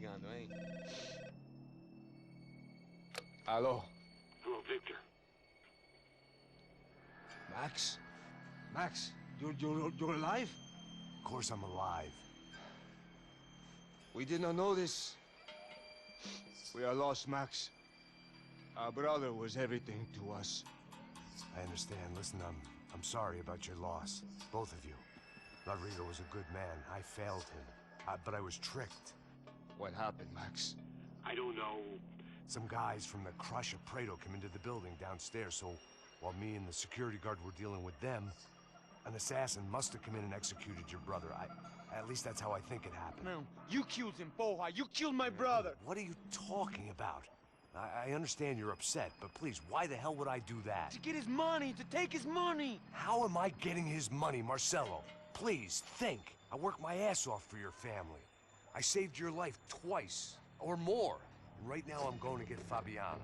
ligando, hein? Alô? Hello, Victor. Max? Max, you're alive? Of course I'm alive. We did not know this. We are lost, Max. Our brother was everything to us. I understand. Listen, I'm sorry about your loss. Both of you. Rodrigo was a good man. I failed him. But I was tricked. What happened, Max? I don't know. Some guys from the Crush of Prado came into the building downstairs, so while me and the security guard were dealing with them, an assassin must have come in and executed your brother. At least that's how I think it happened. No, you killed him, Porra. You killed my brother. What are you talking about? I understand you're upset, but please, why the hell would I do that? To get his money, to take his money. How am I getting his money, Marcelo? Please, think. I worked my ass off for your family. I saved your life twice, or more. And right now I'm going to get Fabiana.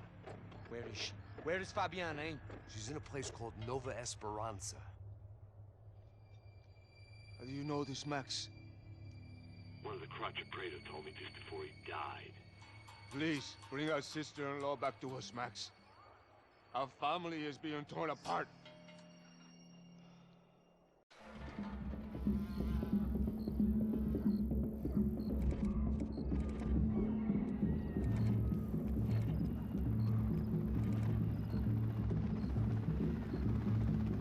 Where is she? Where is Fabiana, eh? She's in a place called Nova Esperanza. How do you know this, Max? One of the contractor told me just before he died. Please, bring our sister-in-law back to us, Max. Our family is being torn apart.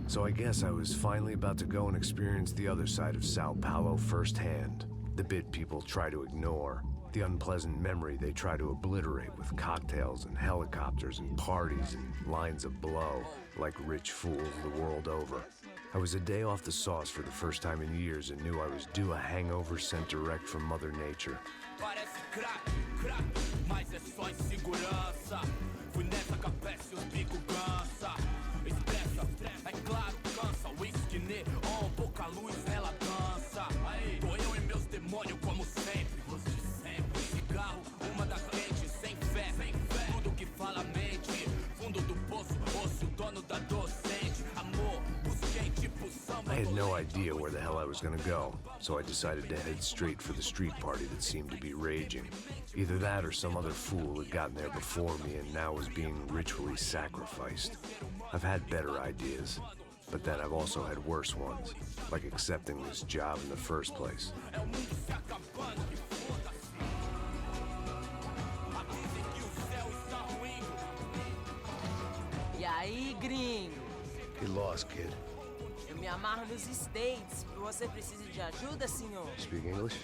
So I guess I was finally about to go and experience the other side of Sao Paulo firsthand. The bit people try to ignore. The unpleasant memory they try to obliterate with cocktails and helicopters and parties and lines of blow, like rich fools the world over. I was a day off the sauce for the first time in years and knew I was due a hangover sent direct from Mother Nature. I had no idea where the hell I was gonna go, so I decided to head straight for the street party that seemed to be raging. Either that or some other fool had gotten there before me and now was being ritually sacrificed. I've had better ideas, but then I've also had worse ones, like accepting this job in the first place. E aí, gringo? Get lost, kid. Eu me amarro nos States. Você precisa de ajuda, senhor? Speak English?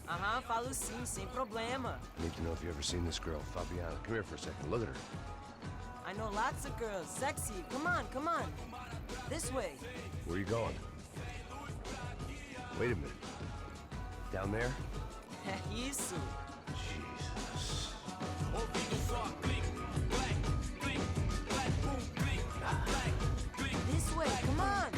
Aham, falo sim, sem problema. I need to know if you've ever seen this girl, Fabiana. Come here for a second. Look at her. I know lots of girls. Sexy. Come on, come on. This way. Where are you going? Wait a minute. Down there? É isso. Jesus. This way, come on.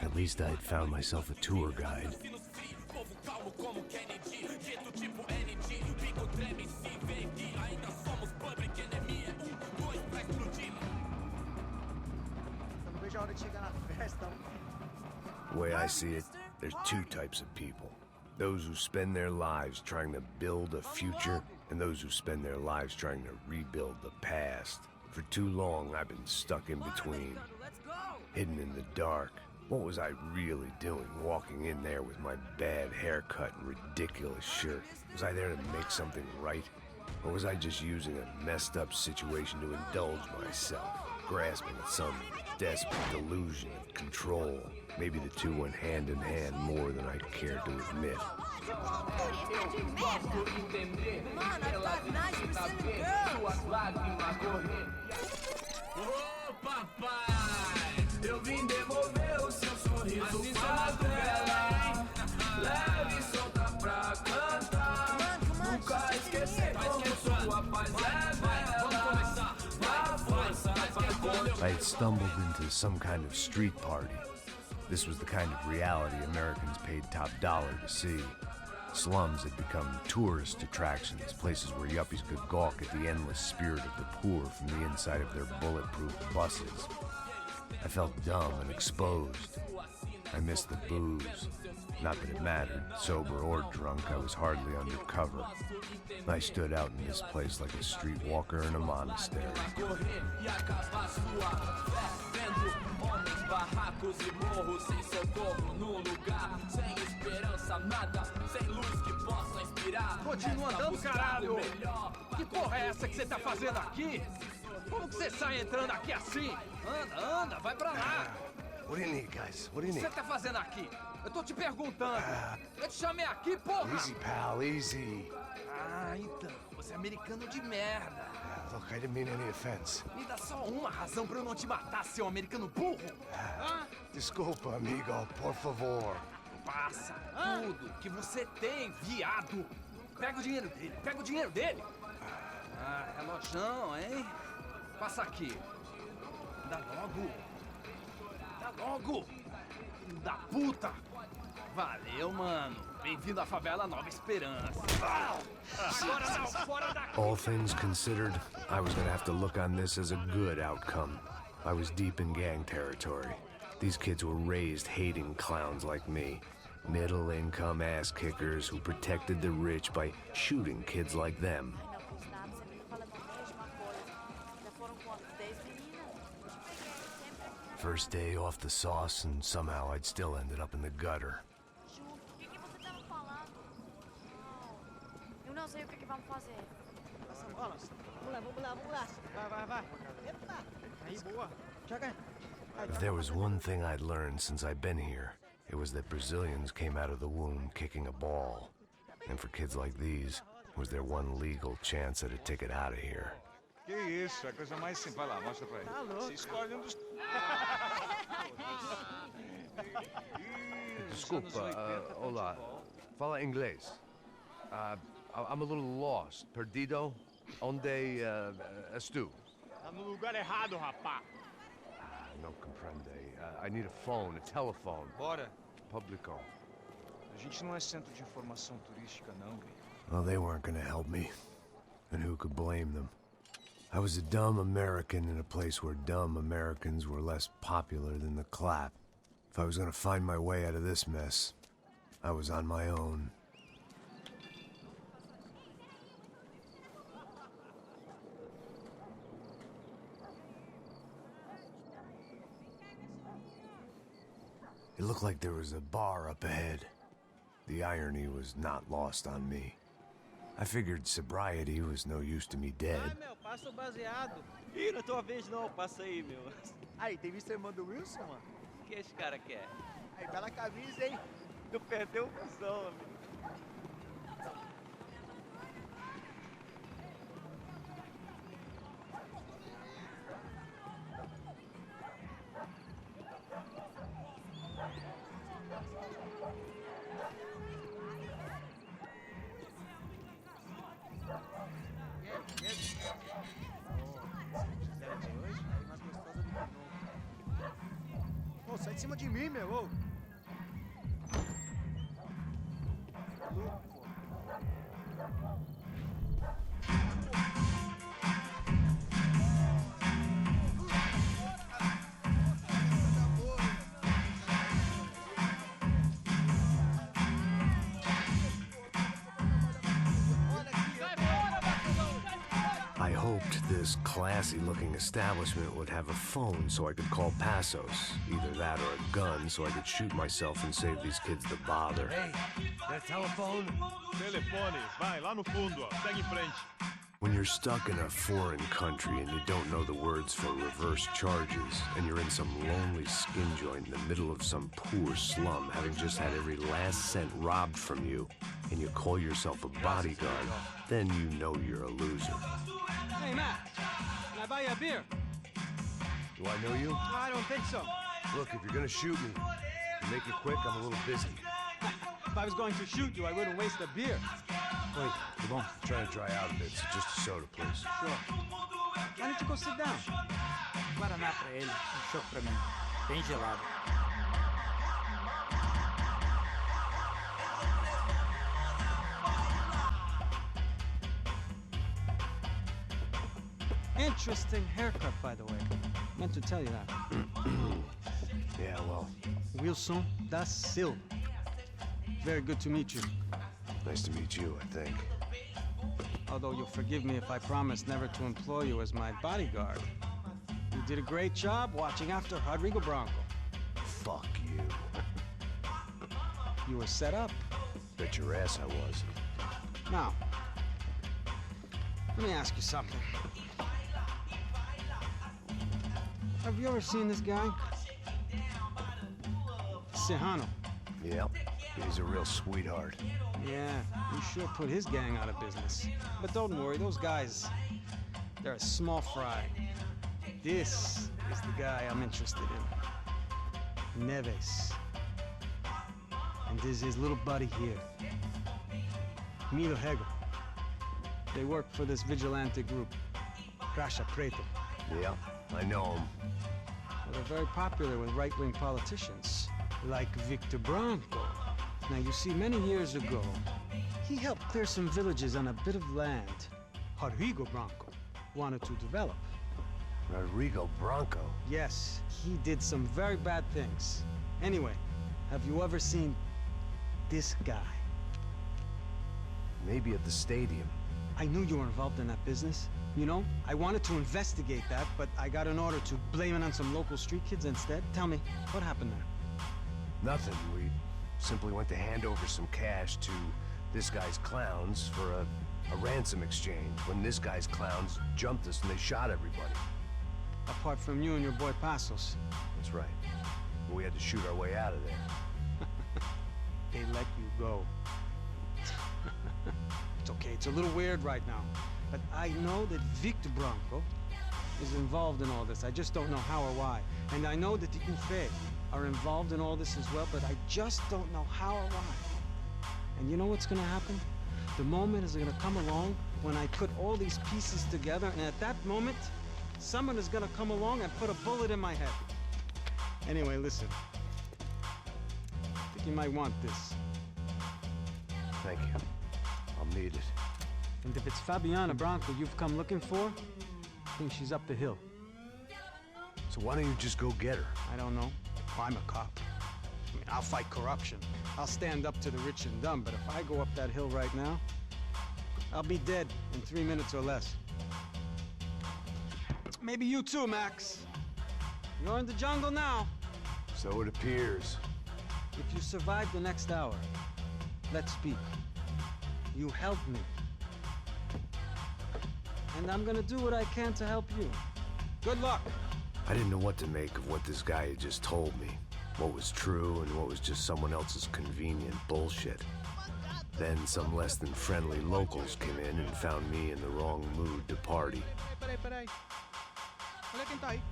At least I had found myself a tour guide. The way I see it, there's two types of people. Those who spend their lives trying to build a future, and those who spend their lives trying to rebuild the past. For too long, I've been stuck in between, hidden in the dark. What was I really doing walking in there with my bad haircut and ridiculous shirt? Was I there to make something right? Or was I just using a messed up situation to indulge myself, grasping at some desperate delusion of control? Maybe the two went hand in hand more than I'd care to admit. Come on, I've got 90% of girls. Ô papai, eu vim devolver o seu sorriso pra tela. Leve e solta pra cantar. Nunca esquecer como sua paz é bela. Na força, I had stumbled into some kind of street party. This was the kind of reality Americans paid top dollar to see. Slums had become tourist attractions, places where yuppies could gawk at the endless spirit of the poor from the inside of their bulletproof buses. I felt dumb and exposed. I missed the booze. Not that it mattered. Sober or drunk, I was hardly undercover. I stood out in this place like a streetwalker in a monastery. Continua andando, caralho! Que porra é essa que você tá fazendo aqui? Como que você sai entrando aqui assim? Anda, vai pra lá! What do you need, guys? What do O you que need? você tá fazendo aqui? Eu tô te perguntando. Eu te chamei aqui, porra! Easy, pal, easy. Ah, então, você é americano de merda. Look, I didn't mean any offense. Me dá só uma razão pra eu não te matar, seu americano burro. Desculpa, amigo, por favor. Passa tudo que você tem, viado. Pega o dinheiro dele, Ah, relojão, hein? Passa aqui. Dá logo. Filho da puta. Valeu, mano. Bem-vindo à favela Nova Esperança. Agora não, fora daqui. All things considered, I was gonna have to look on this as a good outcome. I was deep in gang territory. These kids were raised hating clowns like me. Middle-income ass-kickers who protected the rich by shooting kids like them. First day off the sauce, and somehow I'd still ended up in the gutter. Eu não sei o que vamos fazer. Vamos lá. Vai. Eita. Aí, boa. Chega. If there was one thing I'd learned since I'd been here, it was that Brazilians came out of the womb kicking a ball. And for kids like these, was their one legal chance at a ticket out of here. Que isso, é a coisa mais simples. Vai lá, mostra pra ele. Tá louco. Você escolhe um dos... Desculpa, olá. Fala inglês. I'm a little lost. Perdido? Onde estou? Tá no lugar errado, rapá. Não compreende. I need a phone, a telephone. Bora. Publico. A gente não é centro de informação turística, não, Gui. Well, they weren't gonna help me. And who could blame them? I was a dumb American in a place where dumb Americans were less popular than the clap. If I was gonna find my way out of this mess, I was on my own. It looked like there was a bar up ahead. The irony was not lost on me. I figured sobriety was no use to me dead. Ah, meu, passa o baseado. Ih, não é tua vez não, passa aí, meu. Aí, tem visto a irmã do Wilson, mano? O que esse cara quer? Aí, bela camisa, hein? Tu perdeu o busão, amigo. Ô, sai de cima de mim, meu, ô. Louco, pô. I hoped this classy-looking establishment would have a phone so I could call Passos. Either that or a gun so I could shoot myself and save these kids the bother. Hey, that telephone? Telefone, vai, lá no fundo, ó. Segue em frente. When you're stuck in a foreign country and you don't know the words for reverse charges, and you're in some lonely skin joint in the middle of some poor slum, having just had every last cent robbed from you, and you call yourself a bodyguard, then you know you're a loser. Hey, Matt. Can I buy you a beer? Do I know you? No, I don't think so. Look, if you're gonna shoot me, make it quick, I'm a little busy. If I was going to shoot you, I wouldn't waste a beer. Wait, come on. I'm trying to dry out a bit, so just a soda, please. Sure. Why don't you go sit down? Guaraná pra ele, choco pra mim. Bem gelado. Interesting haircut, by the way. Meant to tell you that. Yeah, well, Wilson da Silva. Very good to meet you. nice to meet you, I think. Although you'll forgive me if I promise never to employ you as my bodyguard. You did a great job watching after Rodrigo Bronco. Fuck you. You were set up. Bet your ass I was. Now, let me ask you something. Have you ever seen this guy? Serrano. Yep, he's a real sweetheart. Yeah, you sure put his gang out of business. But don't worry, those guys, they're a small fry. This is the guy I'm interested in. Neves. And this is his little buddy here. Milo Hegel. They work for this vigilante group, Crasha Preto. Yeah, I know him. Well, they're very popular with right-wing politicians, like Victor Bronco. Now, you see, many years ago, he helped clear some villages on a bit of land Rodrigo Bronco wanted to develop. Rodrigo Bronco? Yes, he did some very bad things. Anyway, have you ever seen this guy? Maybe at the stadium. I knew you were involved in that business. You know, I wanted to investigate that, but I got an order to blame it on some local street kids instead. Tell me, what happened there? Nothing. We simply went to hand over some cash to this guy's clowns for a ransom exchange when this guy's clowns jumped us and they shot everybody. Apart from you and your boy Passos. That's right. We had to shoot our way out of there. They let you go. It's okay, it's a little weird right now. But I know that Victor Bronco is involved in all this. I just don't know how or why. And I know that the UFE are involved in all this as well, but I just don't know how or why. And you know what's gonna happen? The moment is gonna come along when I put all these pieces together, and at that moment, someone is gonna come along and put a bullet in my head. Anyway, listen. I think you might want this. Thank you. I'll need it. And if it's Fabiana Bronco you've come looking for, I think she's up the hill. So why don't you just go get her? I don't know. I'm a cop. I mean, I'll fight corruption. I'll stand up to the rich and dumb, but if I go up that hill right now, I'll be dead in 3 minutes or less. Maybe you too, Max. You're in the jungle now. So it appears. If you survive the next hour, let's speak. You helped me. And I'm gonna do what I can to help you. Good luck. I didn't know what to make of what this guy had just told me. What was true and what was just someone else's convenient bullshit. Then some less than friendly locals came in and found me in the wrong mood to party. Peraí. Olha quem tá aí.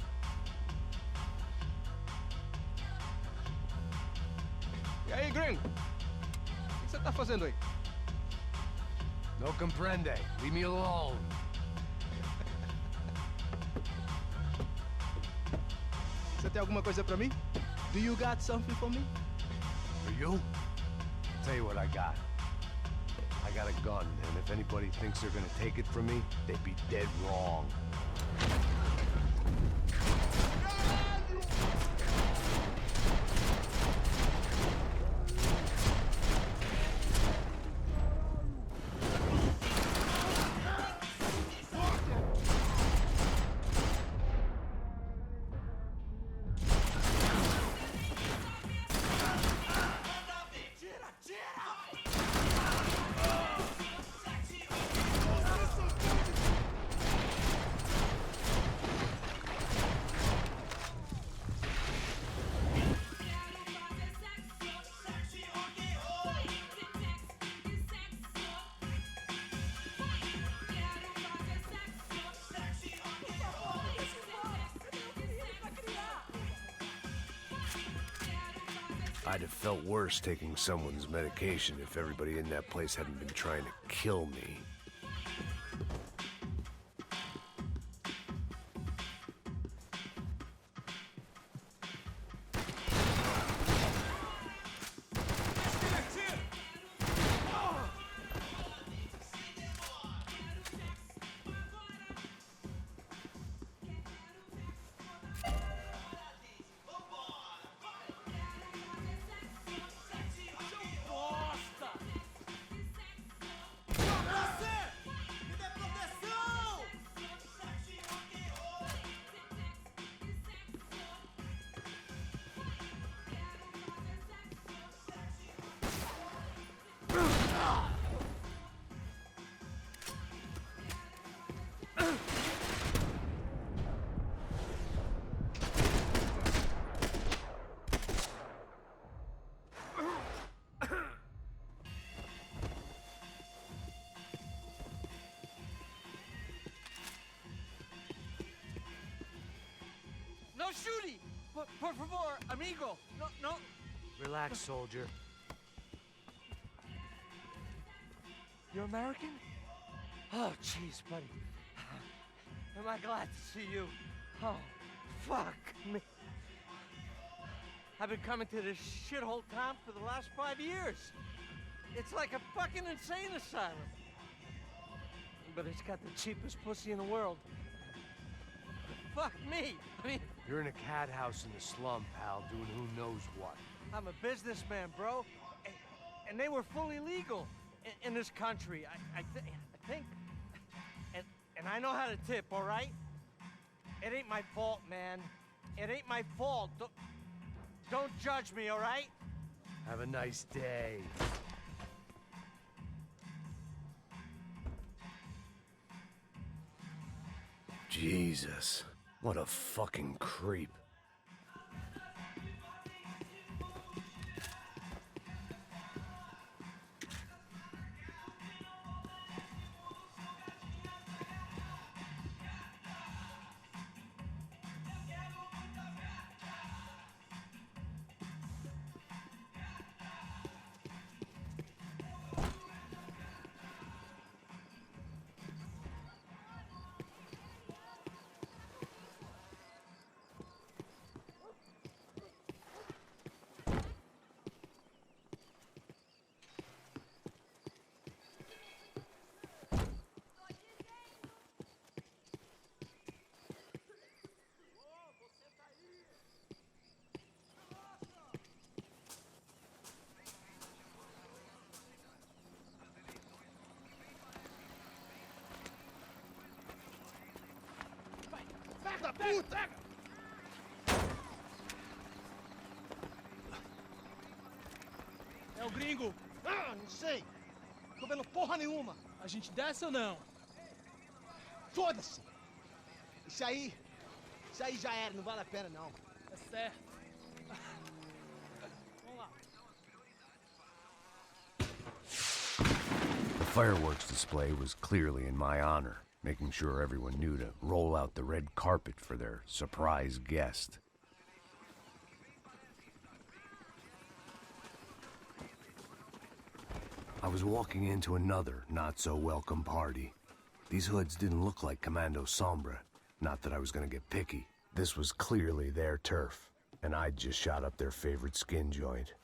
E aí, gringo? O que você tá fazendo aí? No comprende. Leave me alone. Você tem alguma coisa pra mim? Do you got something for me? For you? Tell you what I got. I got a gun, and if anybody thinks they're gonna take it from me, they'd be dead wrong. I'd have felt worse taking someone's medication if everybody in that place hadn't been trying to kill me. No shooting! Por favor, amigo. No. Relax, soldier. You're American? Oh, jeez, buddy. Am I glad to see you? Oh, fuck me. I've been coming to this shithole town for the last 5 years. It's like a fucking insane asylum. But it's got the cheapest pussy in the world. Fuck me. I mean, You're in a cat house in the slum, pal, doing who knows what. I'm a businessman, bro. And they were fully legal in this country. I think. And I know how to tip, all right? It ain't my fault, man. It ain't my fault. Don't judge me, all right? Have a nice day. Jesus, what a fucking creep. Da puta! É o gringo. Ah, não sei. Tô vendo porra nenhuma. A gente desce ou não? Foda-se. Isso aí já era, não vale a pena não. É certo. Vamos lá. The fireworks display was clearly in my honor, making sure everyone knew to roll out the red carpet for their surprise guest. I was walking into another not-so-welcome party. These hoods didn't look like Commando Sombra. Not that I was gonna get picky. This was clearly their turf, and I'd just shot up their favorite skin joint.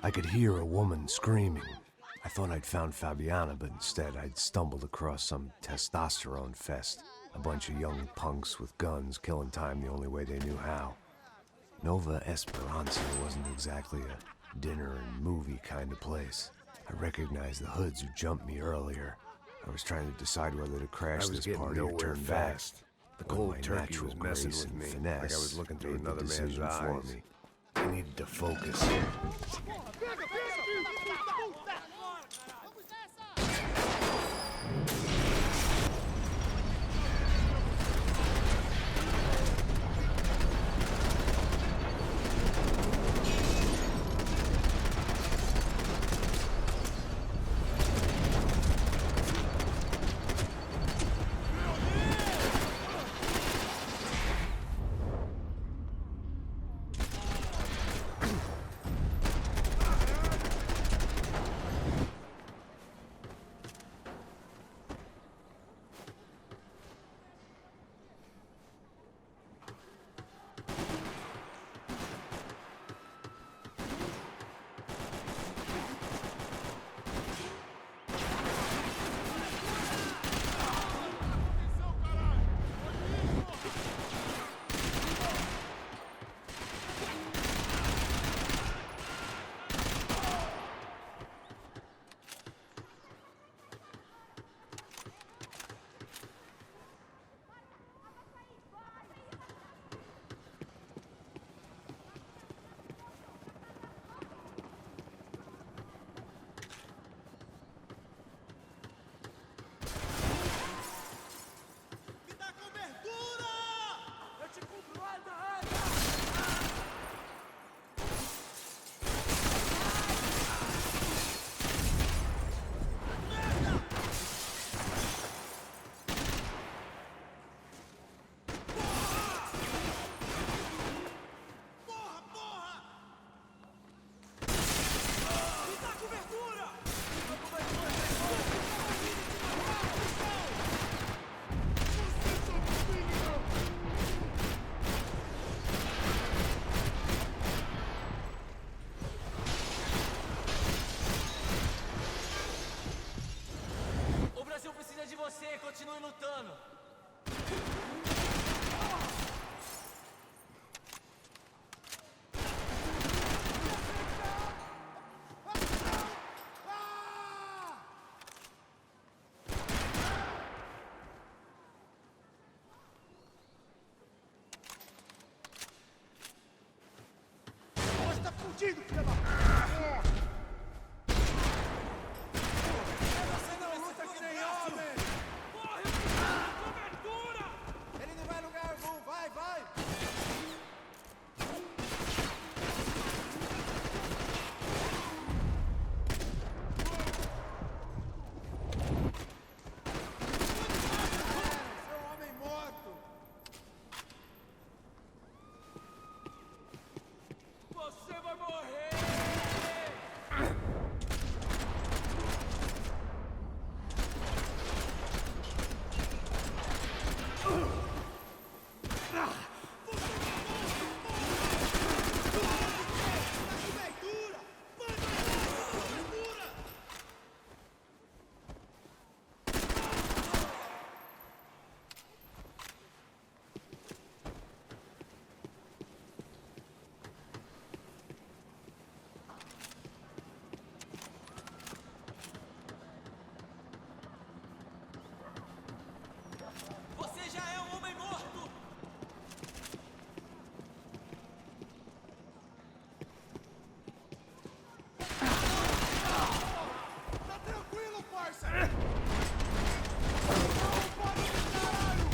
I could hear a woman screaming. I thought I'd found Fabiana, but instead I'd stumbled across some testosterone fest. A bunch of young punks with guns killing time the only way they knew how. Nova Esperanza wasn't exactly a dinner and movie kind of place. I recognized the hoods who jumped me earlier. I was trying to decide whether to crash this party or turn fast. The cold turkey was messing with me, like I was looking through another man's eyes. I needed to focus. Continue lutando. Você tá fudido, filha da... Você não luta que nem homem! Ele não vai a lugar algum, vai, vai! Seu homem morto! Você vai morrer! Você já é um homem morto! Tá tranquilo, parça! Não pode me caralho!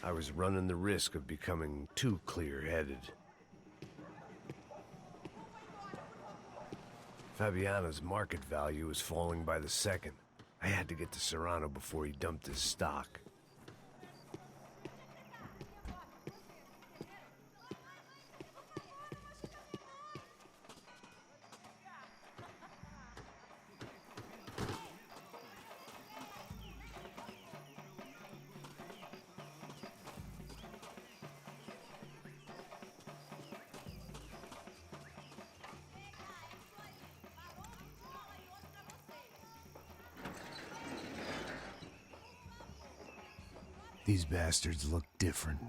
I was running the risk of becoming too clear-headed. Fabiana's market value was falling by the second. I had to get to Serrano before he dumped his stock. These bastards looked different.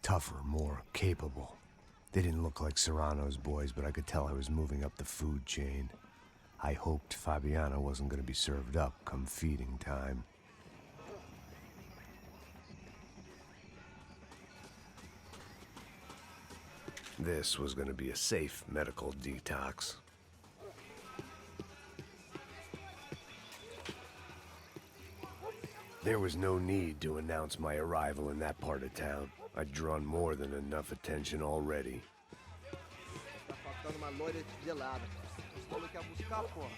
Tougher, more capable. They didn't look like Serrano's boys, but I could tell I was moving up the food chain. I hoped Fabiana wasn't gonna be served up come feeding time. This was gonna be a safe medical detox. There was no need to announce my arrival in that part of town. I'd drawn more than enough attention already. Tá faltando uma loira gelada. Falou que ia buscar, porra.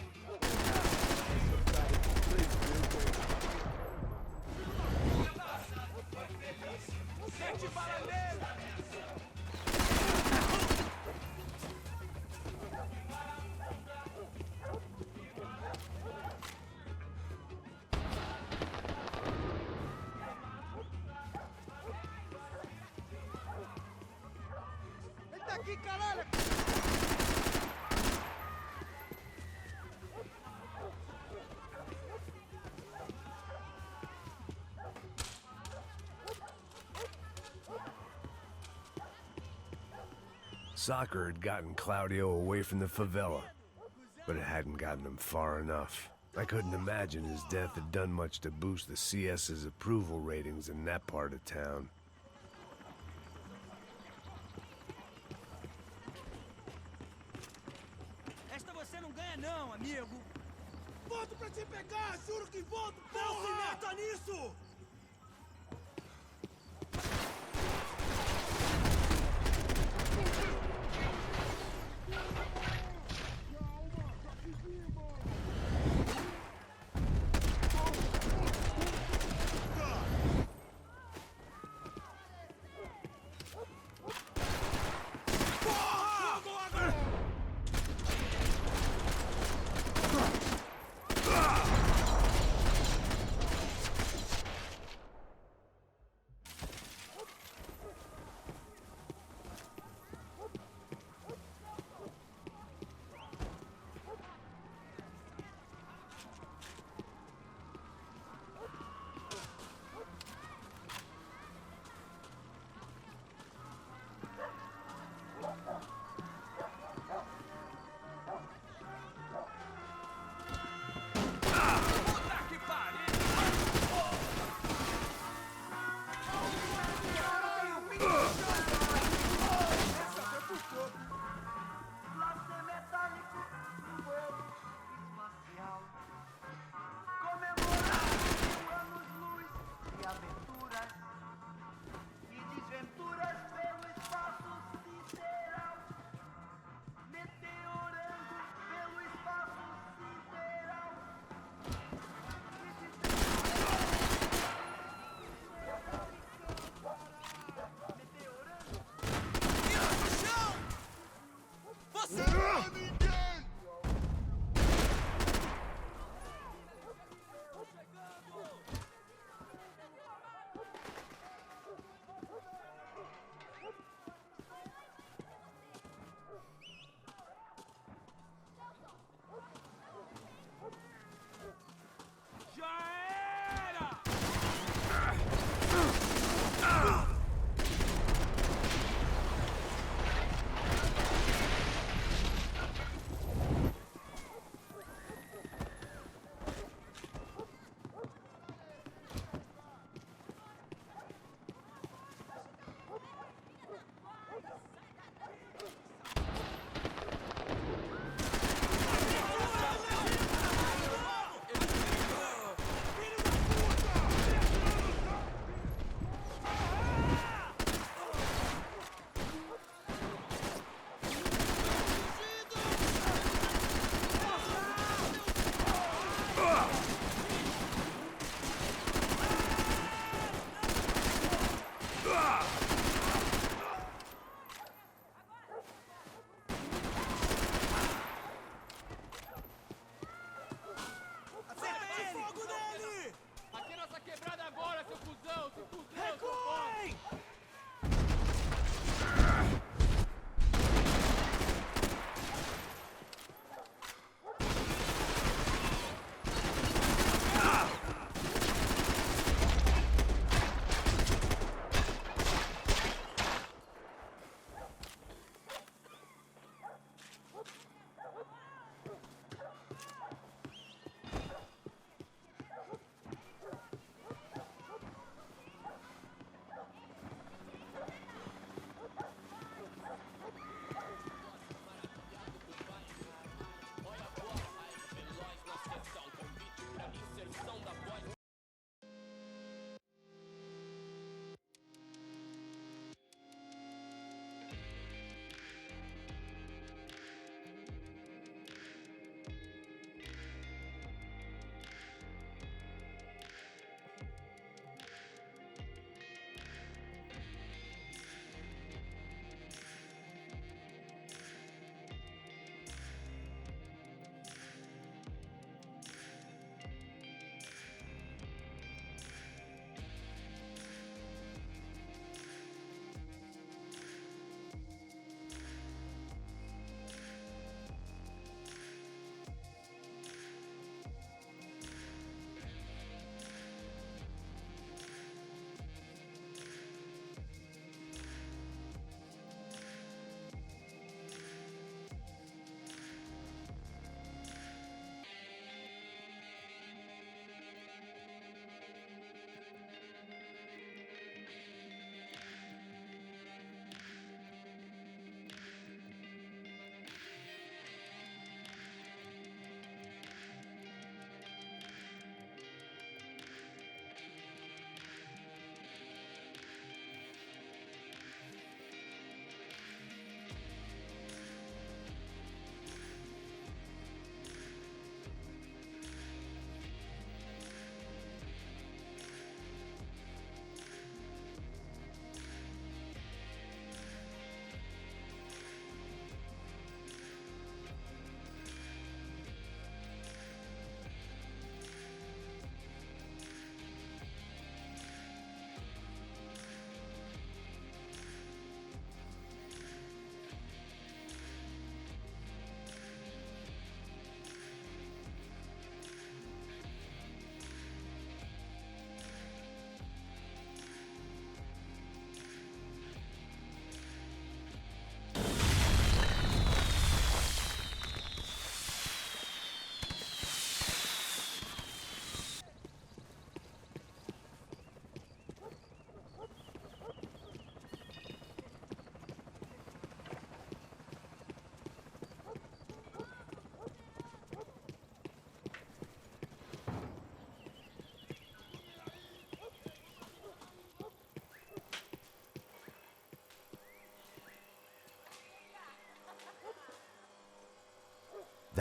Sete balas nele! Ele tá aqui, caralho! Soccer had gotten Claudio away from the favela, but it hadn't gotten him far enough. I couldn't imagine his death had done much to boost the CS's approval ratings in that part of town. Esta você não ganha não, amigo. Volto pra te pegar, juro que volto, porra! Não se meta nisso!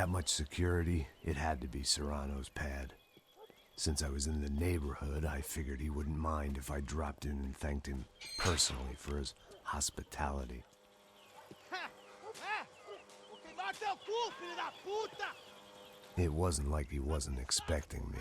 That much security, it had to be Serrano's pad. Since I was in the neighborhood, I figured he wouldn't mind if I dropped in and thanked him personally for his hospitality. It wasn't like he wasn't expecting me.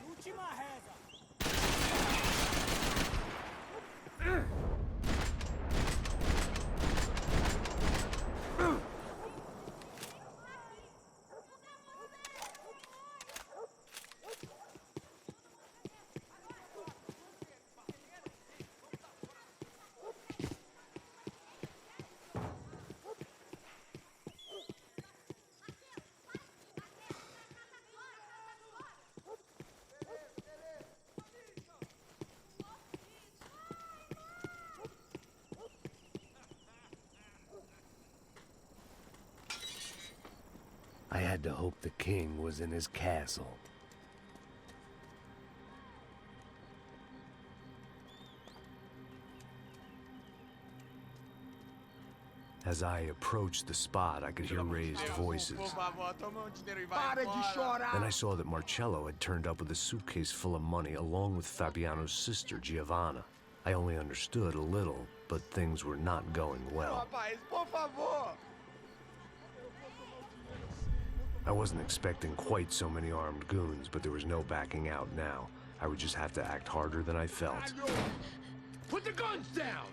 Última reza. I had to hope the king was in his castle. As I approached the spot, I could hear raised voices. Then I saw that Marcello had turned up with a suitcase full of money along with Fabiano's sister, Giovanna. I only understood a little, but things were not going well. I wasn't expecting quite so many armed goons, but there was no backing out now. I would just have to act harder than I felt. Put the guns down!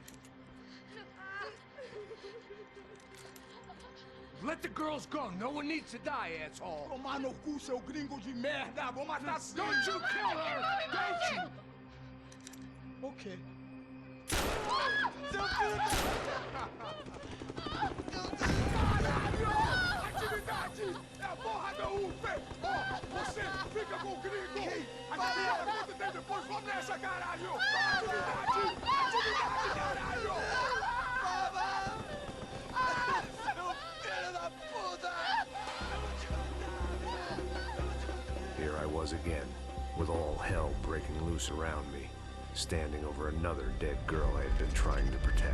Let the girls go. No one needs to die, asshole. Tomar no cu, seu gringo de merda. Vou matar. Don't you kill her! Don't you? Okay. Caralho! Atividade! É a porra da UFE! Ó, você fica com o gringo! A gente fala quanto tem depois, vamos nessa, caralho! Atividade! Atividade, caralho! Here I was again, with all hell breaking loose around me, standing over another dead girl I had been trying to protect.